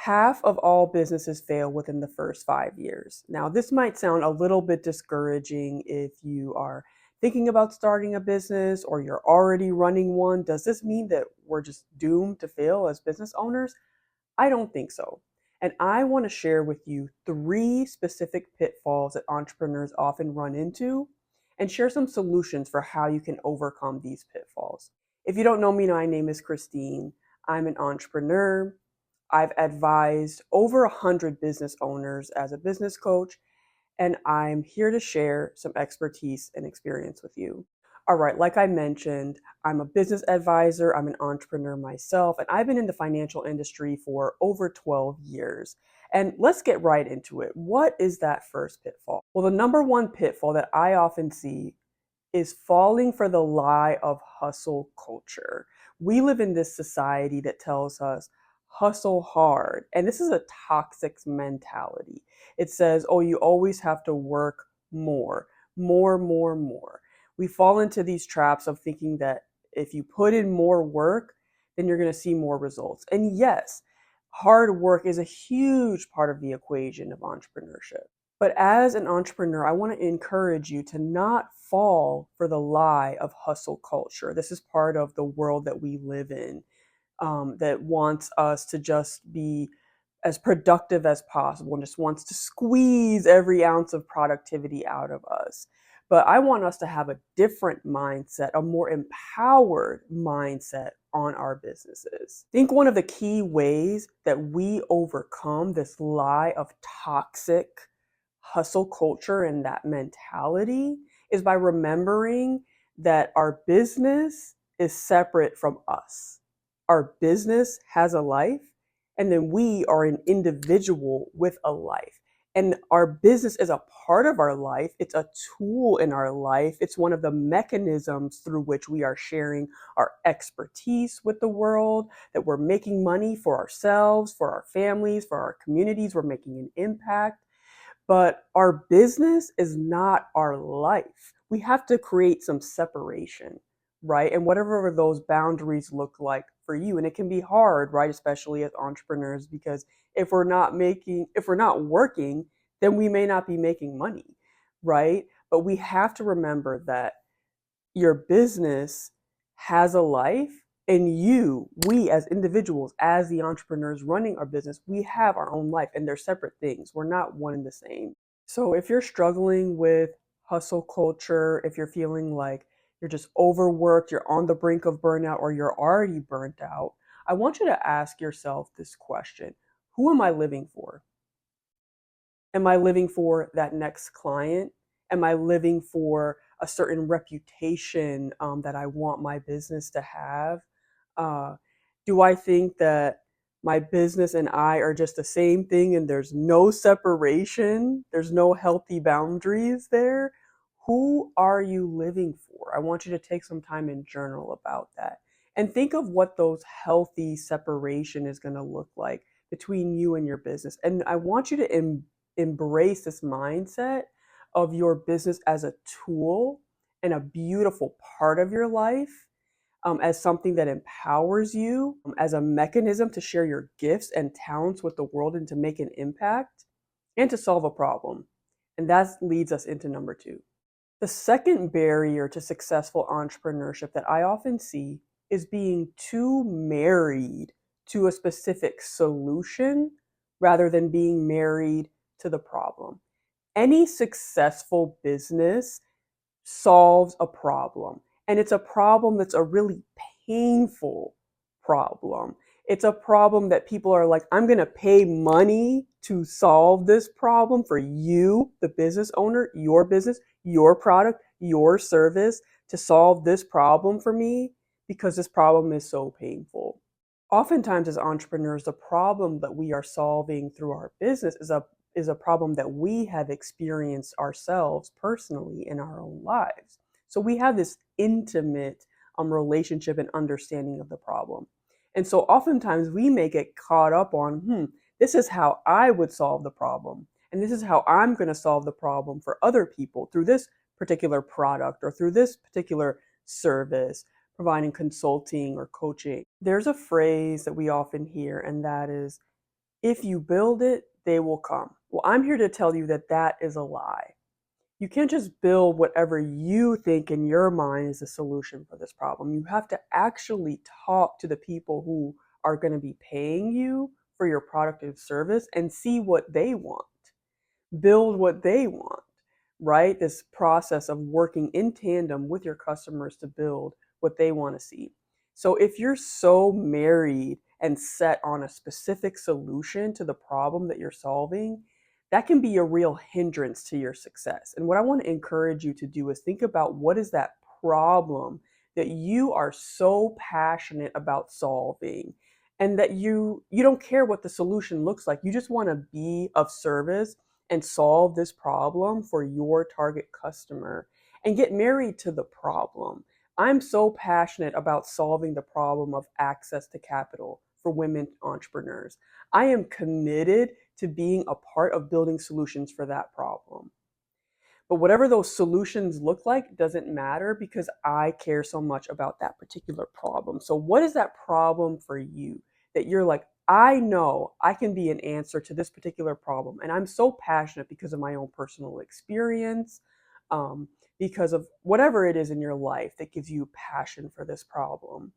Half of all businesses fail within the first 5 years. Now, this might sound a little bit discouraging if you are thinking about starting a business or you're already running one. Does this mean that we're just doomed to fail as business owners? I don't think so. And I want to share with you three specific pitfalls that entrepreneurs often run into and share some solutions for how you can overcome these pitfalls. If you don't know me, my name is Christine. I'm an entrepreneur. I've advised over 100 business owners as a business coach, and I'm here to share some expertise and experience with you. All right, like I mentioned, I'm a business advisor, I'm an entrepreneur myself, and I've been in the financial industry for over 12 years. And let's get right into it. What is that first pitfall? Well, the number one pitfall that I often see is falling for the lie of hustle culture. We live in this society that tells us hustle hard. And this is a toxic mentality. It says, oh, you always have to work more, more. We fall into these traps of thinking that if you put in more work, then you're going to see more results. And yes, hard work is a huge part of the equation of entrepreneurship. But as an entrepreneur, I want to encourage you to not fall for the lie of hustle culture. This is part of the world that we live in, that wants us to just be as productive as possible and just wants to squeeze every ounce of productivity out of us. But I want us to have a different mindset, a more empowered mindset on our businesses. I think one of the key ways that we overcome this lie of toxic hustle culture and that mentality is by remembering that our business is separate from us. Our business has a life, and then we are an individual with a life. And our business is a part of our life. It's a tool in our life. It's one of the mechanisms through which we are sharing our expertise with the world, that we're making money for ourselves, for our families, for our communities. We're making an impact. But our business is not our life. We have to create some separation, right? And whatever those boundaries look like for you. And it can be hard, right? Especially as entrepreneurs, because if we're not working, then we may not be making money, right? But we have to remember that your business has a life, and we as individuals, as the entrepreneurs running our business, we have our own life, and they're separate things. We're not one and the same. So if you're struggling with hustle culture, if you're feeling like you're just overworked, you're on the brink of burnout, or you're already burnt out, I want you to ask yourself this question: who am I living for? Am I living for that next client? Am I living for a certain reputation that I want my business to have? Uh, do I think that my business and I are just the same thing and there's no separation? There's no healthy boundaries there? Who are you living for? I want you to take some time and journal about that. And think of what those healthy separation is going to look like between you and your business. And I want you to embrace this mindset of your business as a tool and a beautiful part of your life, as something that empowers you, as a mechanism to share your gifts and talents with the world and to make an impact and to solve a problem. And that leads us into number two. The second barrier to successful entrepreneurship that I often see is being too married to a specific solution rather than being married to the problem. Any successful business solves a problem, and it's a problem that's a really painful problem. It's a problem that people are like, I'm going to pay money to solve this problem for you, the business owner, your business, your product, your service, to solve this problem for me because this problem is so painful. Oftentimes as entrepreneurs, the problem that we are solving through our business is a problem that we have experienced ourselves personally in our own lives. So we have this intimate relationship and understanding of the problem. And so oftentimes we may get caught up on, this is how I would solve the problem. And this is how I'm going to solve the problem for other people through this particular product or through this particular service, providing consulting or coaching. There's a phrase that we often hear, and that is, If you build it, they will come. Well, I'm here to tell you that that is a lie. You can't just build whatever you think in your mind is the solution for this problem. You have to actually talk to the people who are going to be paying you for your product or service and see what they want. Build what they want, right? This process of working in tandem with your customers to build what they want to see. So if you're so married and set on a specific solution to the problem that you're solving, that can be a real hindrance to your success. And what I want to encourage you to do is think about what is that problem that you are so passionate about solving, and that you don't care what the solution looks like. You just want to be of service and solve this problem for your target customer, and get married to the problem. I'm so passionate about solving the problem of access to capital for women entrepreneurs. I am committed to being a part of building solutions for that problem. But whatever those solutions look like doesn't matter, because I care so much about that particular problem. So what is that problem for you that you're like, I know I can be an answer to this particular problem. And I'm so passionate because of my own personal experience, um, because of whatever it is in your life that gives you passion for this problem,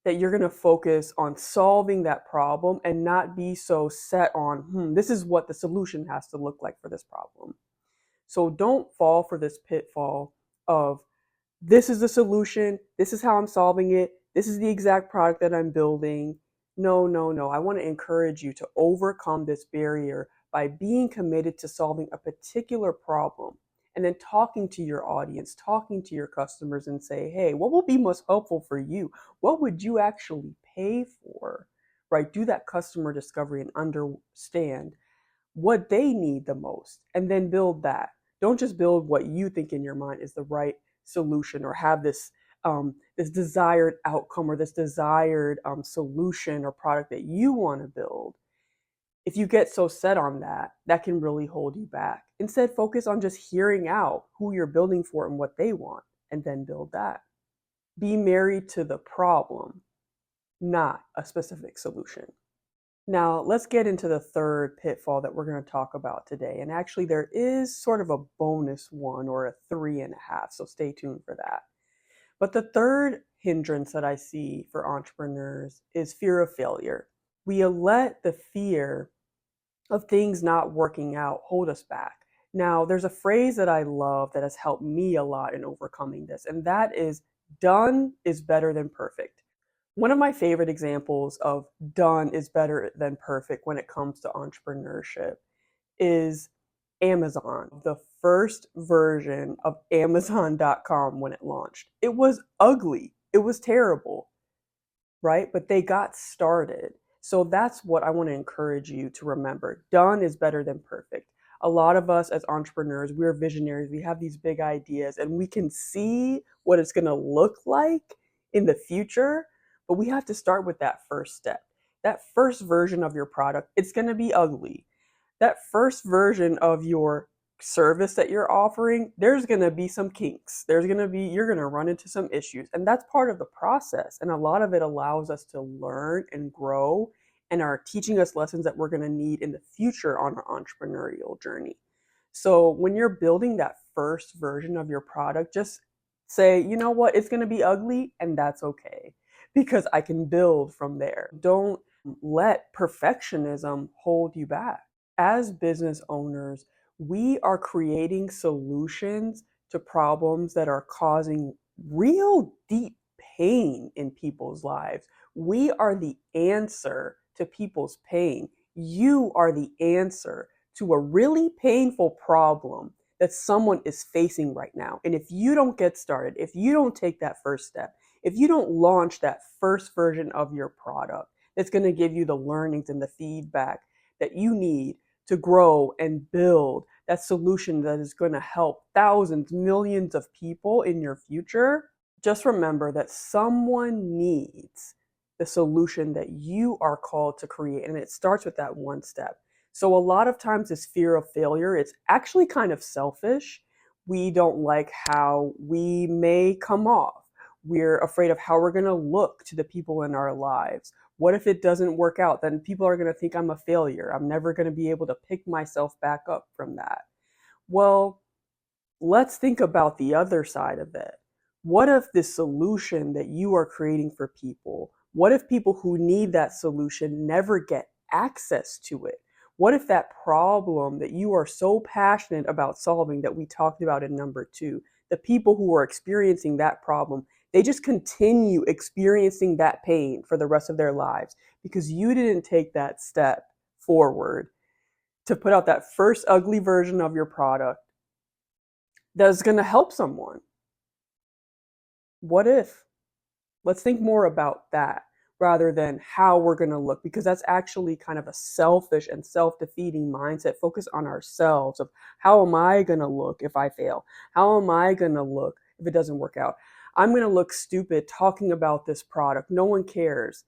that you're going to focus on solving that problem and not be so set on, this is what the solution has to look like for this problem. So don't fall for this pitfall of, this is the solution, this is how I'm solving it, this is the exact product that I'm building. No, no, no. I want to encourage you to overcome this barrier by being committed to solving a particular problem, and then talking to your audience, talking to your customers, and say, hey, what will be most helpful for you? What would you actually pay for? Right? Do that customer discovery and understand what they need the most, and then build that. Don't just build what you think in your mind is the right solution, or have this desired outcome, or this desired solution or product that you want to build. If you get so set on that, that can really hold you back. Instead, focus on just hearing out who you're building for and what they want, and then build that. Be married to the problem, not a specific solution. Now, let's get into the third pitfall that we're going to talk about today. And actually, there is sort of a bonus one, or a 3.5, so stay tuned for that. But the third hindrance that I see for entrepreneurs is fear of failure. We let the fear of things not working out hold us back. Now, there's a phrase that I love that has helped me a lot in overcoming this, and that is, done is better than perfect. One of my favorite examples of done is better than perfect when it comes to entrepreneurship is Amazon. The first version of Amazon.com, when it launched, it was ugly. It was terrible, right? But they got started. So that's what I want to encourage you to remember. Done is better than perfect. A lot of us as entrepreneurs, we're visionaries. We have these big ideas and we can see what it's going to look like in the future, but we have to start with that first step. That first version of your product, it's going to be ugly. That first version of your service that you're offering, there's going to be some kinks. You're going to run into some issues, and that's part of the process. And a lot of it allows us to learn and grow, and are teaching us lessons that we're going to need in the future on our entrepreneurial journey. So when you're building that first version of your product, just say, you know what, it's going to be ugly, and that's okay, because I can build from there. Don't let perfectionism hold you back. As business owners, we are creating solutions to problems that are causing real deep pain in people's lives. We are the answer to people's pain. You are the answer to a really painful problem that someone is facing right now. And if you don't get started, if you don't take that first step, if you don't launch that first version of your product that's going to give you the learnings and the feedback that you need to grow and build that solution that is going to help thousands, millions of people in your future, just remember that someone needs the solution that you are called to create. And it starts with that one step. So a lot of times this fear of failure, it's actually kind of selfish. We don't like how we may come off. We're afraid of how we're going to look to the people in our lives. What if it doesn't work out? Then people are going to think I'm a failure. I'm never going to be able to pick myself back up from that. Well, let's think about the other side of it. What if the solution that you are creating for people, what if people who need that solution never get access to it? What if that problem that you are so passionate about solving that we talked about in number 2, the people who are experiencing that problem, they just continue experiencing that pain for the rest of their lives because you didn't take that step forward to put out that first ugly version of your product that's going to help someone. What if? Let's think more about that rather than how we're going to look, because that's actually kind of a selfish and self-defeating mindset. Focus on ourselves of how am I going to look if I fail? How am I going to look if it doesn't work out? I'm going to look stupid talking about this product. No one cares.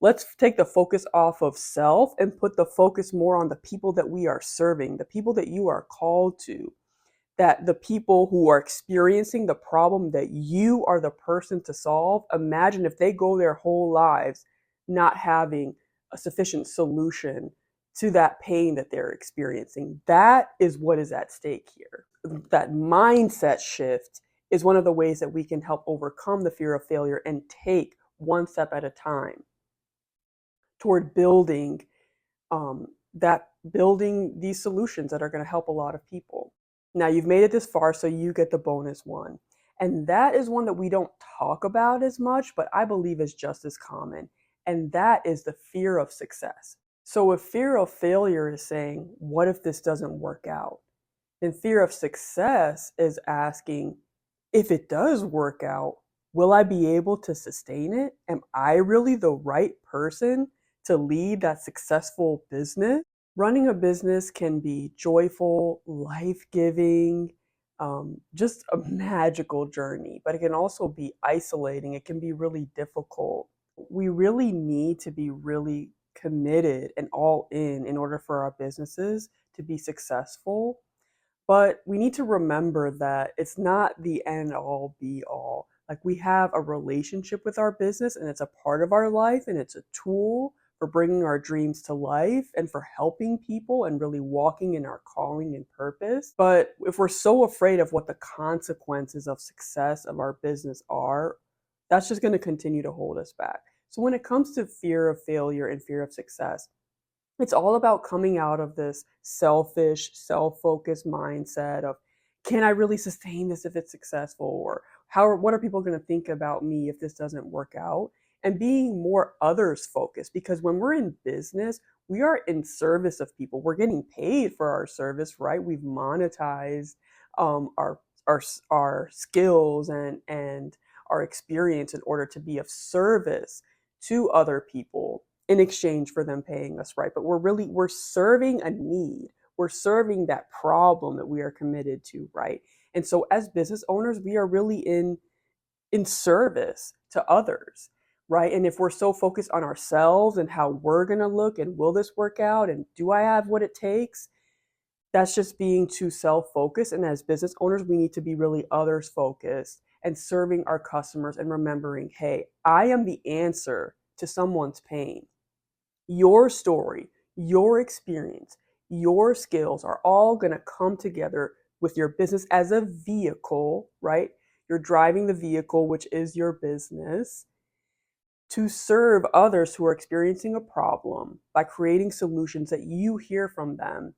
Let's take the focus off of self and put the focus more on the people that we are serving, the people that you are called to, that the people who are experiencing the problem that you are the person to solve, imagine if they go their whole lives not having a sufficient solution to that pain that they're experiencing. That is what is at stake here. That mindset shift is one of the ways that we can help overcome the fear of failure and take one step at a time toward building these solutions that are going to help a lot of people. Now you've made it this far, so you get the bonus one. And that is one that we don't talk about as much, but I believe is just as common. And that is the fear of success. So if fear of failure is saying, what if this doesn't work out? Then fear of success is asking, if it does work out, will I be able to sustain it? Am I really the right person to lead that successful business? Running a business can be joyful, life-giving, just a magical journey, but it can also be isolating. It can be really difficult. We really need to be really committed and all in order for our businesses to be successful. But we need to remember that it's not the end all be all. Like, we have a relationship with our business and it's a part of our life and it's a tool for bringing our dreams to life and for helping people and really walking in our calling and purpose. But if we're so afraid of what the consequences of success of our business are, that's just going to continue to hold us back. So when it comes to fear of failure and fear of success, it's all about coming out of this selfish, self-focused mindset of, can I really sustain this if it's successful? Or what are people going to think about me if this doesn't work out? And being more others focused, because when we're in business, we are in service of people. We're getting paid for our service, right? We've monetized our skills and our experience in order to be of service to other people in exchange for them paying us, right? But we're serving a need. We're serving that problem that we are committed to, right? And so as business owners, we are really in service to others, right? And if we're so focused on ourselves and how we're going to look and will this work out and do I have what it takes, that's just being too self-focused. And as business owners, we need to be really others focused and serving our customers and remembering, hey, I am the answer to someone's pain. Your story, your experience, your skills are all going to come together with your business as a vehicle, right? You're driving the vehicle, which is your business, to serve others who are experiencing a problem by creating solutions that you hear from them.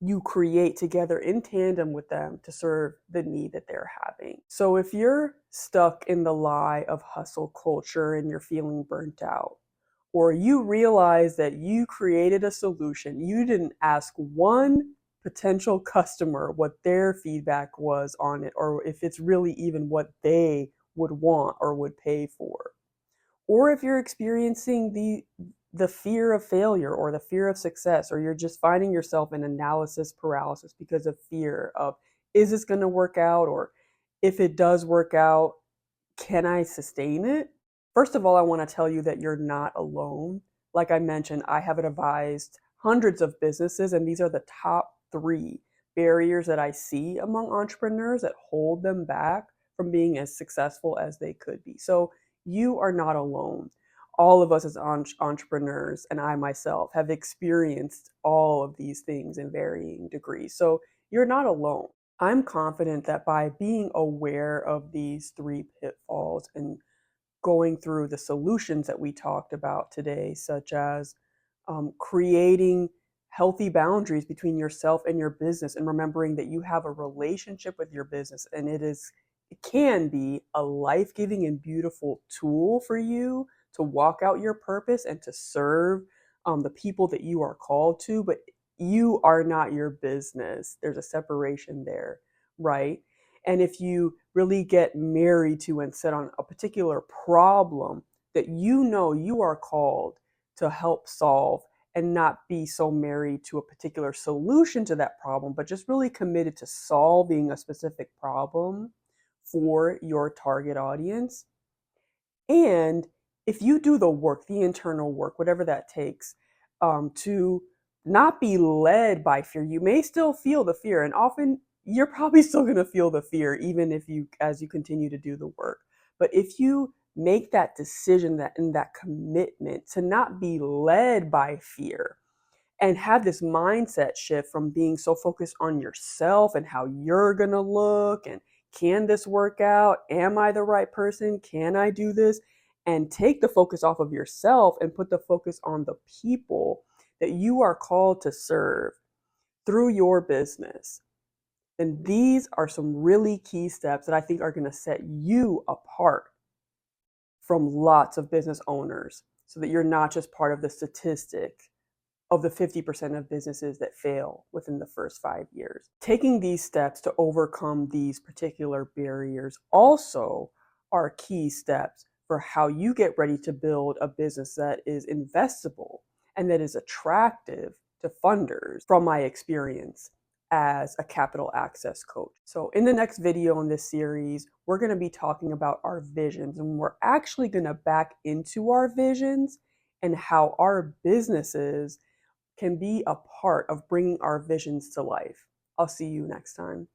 You create together in tandem with them to serve the need that they're having. So if you're stuck in the lie of hustle culture and you're feeling burnt out, or you realize that you created a solution, you didn't ask one potential customer what their feedback was on it, or if it's really even what they would want or would pay for. Or if you're experiencing the fear of failure or the fear of success, or you're just finding yourself in analysis paralysis because of fear of, is this going to work out? Or if it does work out, can I sustain it? First of all, I want to tell you that you're not alone. Like I mentioned, I have advised hundreds of businesses, and these are the top 3 barriers that I see among entrepreneurs that hold them back from being as successful as they could be. So you are not alone. all of us as entrepreneurs, and I myself have experienced all of these things in varying degrees. So you're not alone. I'm confident that by being aware of these three pitfalls and going through the solutions that we talked about today, such as creating healthy boundaries between yourself and your business, and remembering that you have a relationship with your business, and it can be a life-giving and beautiful tool for you to walk out your purpose and to serve the people that you are called to, but you are not your business. There's a separation there, right? And if you really get married to and set on a particular problem that you know you are called to help solve, and not be so married to a particular solution to that problem, but just really committed to solving a specific problem for your target audience. And if you do the work, the internal work, whatever that takes, to not be led by fear, you may still feel the fear, and often you're probably still going to feel the fear, even if you, as you continue to do the work. But if you make that decision, that and that commitment to not be led by fear, and have this mindset shift from being so focused on yourself and how you're going to look and can this work out? Am I the right person? Can I do this? And take the focus off of yourself and put the focus on the people that you are called to serve through your business. And these are some really key steps that I think are going to set you apart from lots of business owners, so that you're not just part of the statistic of the 50% of businesses that fail within the first 5 years. Taking these steps to overcome these particular barriers also are key steps for how you get ready to build a business that is investable and that is attractive to funders, from my experience as a capital access coach. So in the next video in this series, we're going to be talking about our visions, and we're actually going to back into our visions and how our businesses can be a part of bringing our visions to life. I'll see you next time.